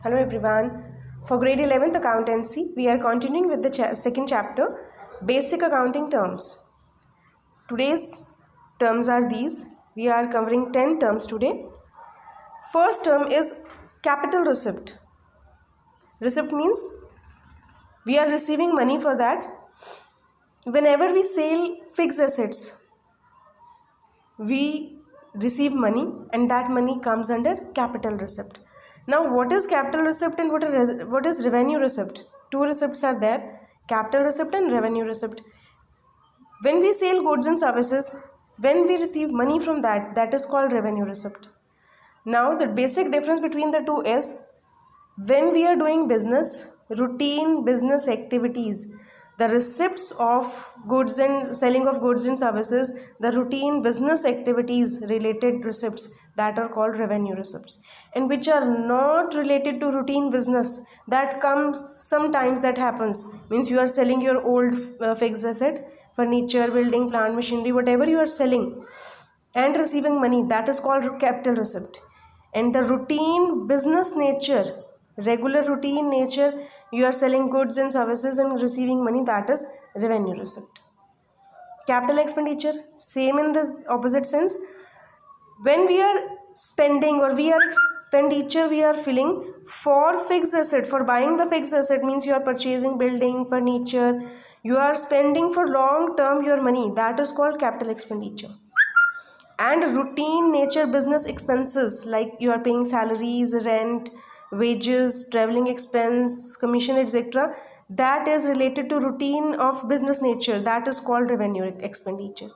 Hello everyone. For grade 11th accountancy, we are continuing with the second chapter, basic accounting terms. Today's terms are these. We are covering 10 terms today. First term is capital receipt. Receipt means we are receiving money for that. Whenever we sell fixed assets, we receive money and that money comes under capital receipt. Now, what is capital receipt and what is revenue receipt? Two receipts are there, capital receipt and revenue receipt. When we sell goods and services, when we receive money from that is called revenue receipt. Now, the basic difference between the two is when we are doing business, routine business activities, the receipts of goods and selling of goods and services, the routine business activities related receipts, that are called revenue receipts, and which are not related to routine business, that comes sometimes, that happens, means you are selling your old fixed asset, furniture, building, plant, machinery, whatever you are selling and receiving money, that is called capital receipt. And the routine business nature, regular routine nature, you are selling goods and services and receiving money, that is revenue receipt. Capital expenditure, same in the opposite sense. When we are spending or we are expenditure we are filling for fixed asset, for buying the fixed asset, means you are purchasing building, furniture, you are spending for long term your money, that is called capital expenditure. And routine nature business expenses, like you are paying salaries, rent, wages, traveling expense, commission, etc., that is related to routine of business nature, that is called revenue expenditure.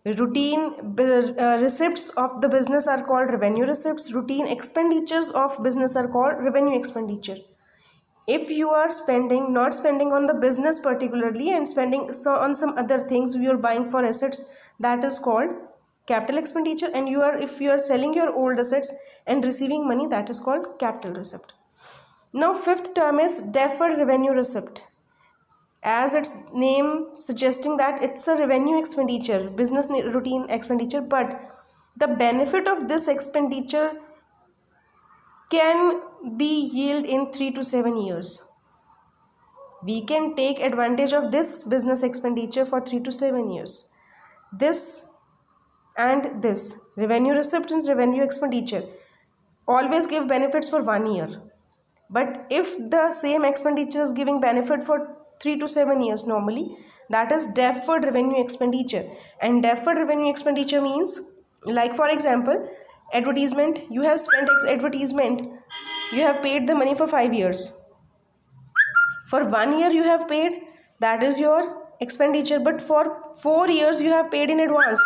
Routine receipts of the business are called revenue receipts. Routine expenditures of business are called revenue expenditure. If you are not spending on the business particularly and spending on some other things, you are buying for assets, that is called capital expenditure. And if you are selling your old assets and receiving money, that is called capital receipt. Now, fifth term is deferred revenue receipt. As its name suggesting that it's a revenue expenditure, business routine expenditure, but the benefit of this expenditure can be yield in 3 to 7 years. We can take advantage of this business expenditure for 3 to 7 years. This and this, revenue receipt and revenue expenditure, always give benefits for 1 year. But if the same expenditure is giving benefit for 3 to 7 years normally, that is deferred revenue expenditure. And deferred revenue expenditure means, like for example, advertisement, you have spent advertisement, you have paid the money for 5 years. For 1 year you have paid, that is your expenditure, but for 4 years you have paid in advance,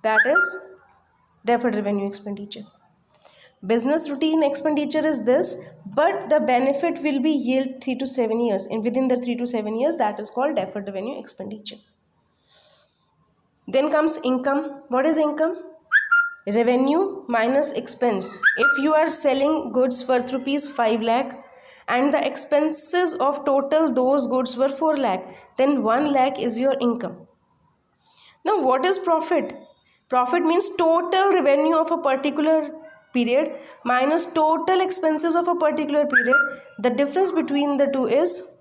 that is deferred revenue expenditure. Business routine expenditure is this, but the benefit will be yield 3 to 7 years, and within the 3 to 7 years, that is called deferred revenue expenditure. Then comes income. What is income? Revenue minus expense. If you are selling goods worth rupees 5 lakh and the expenses of total those goods were 4 lakh, then 1 lakh is your income. Now, what is profit? Profit means total revenue of a particular period minus total expenses of a particular period. The difference between the two is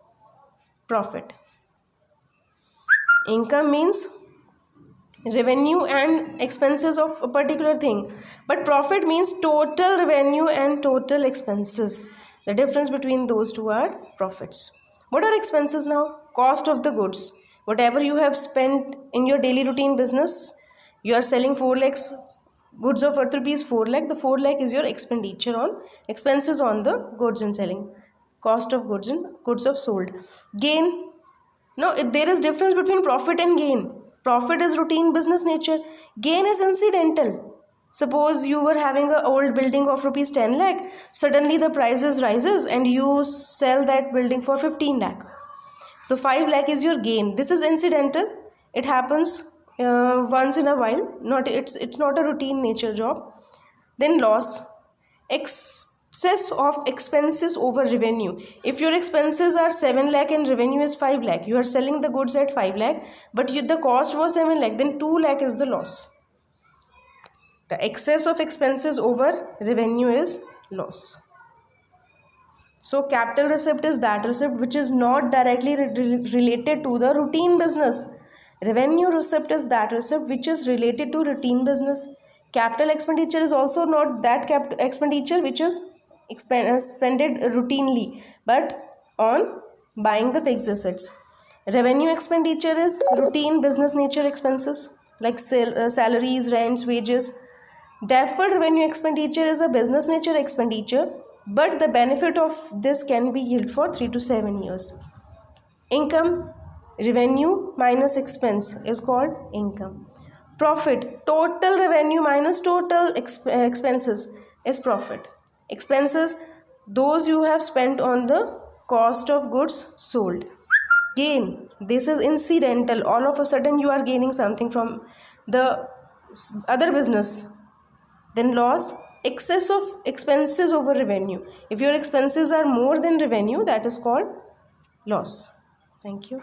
profit. Income means revenue and expenses of a particular thing, but profit means total revenue and total expenses. The difference between those two are profits. What are expenses now? Cost of the goods. Whatever you have spent in your daily routine business, you are selling 4 lakhs goods of worth rupees 4 lakh. The 4 lakh is your expenditure on expenses on the goods and selling. Cost of goods and goods of sold. Gain. Now, there is difference between profit and gain. Profit is routine business nature. Gain is incidental. Suppose you were having an old building of rupees 10 lakh. Suddenly the prices rises and you sell that building for 15 lakh. So 5 lakh is your gain. This is incidental. It happens once in a while. It's not a routine nature job. Then loss. Excess of expenses over revenue. If your expenses are 7 lakh and revenue is 5 lakh, you are selling the goods at 5 lakh, but the cost was 7 lakh, then 2 lakh is the loss. The excess of expenses over revenue is loss. So capital receipt is that receipt which is not directly related to the routine business. Revenue receipt is that receipt which is related to routine business. Capital expenditure is also not that expenditure which is expended routinely, but on buying the fixed assets. Revenue expenditure is routine business nature expenses like salaries, rents, wages. Deferred revenue expenditure is a business nature expenditure, but the benefit of this can be yield for 3 to 7 years. Income, revenue minus expense is called income. Profit, total revenue minus total expenses is profit. Expenses, those you have spent on the cost of goods sold. Gain, this is incidental. All of a sudden you are gaining something from the other business. Then loss, excess of expenses over revenue. If your expenses are more than revenue, that is called loss. Thank you.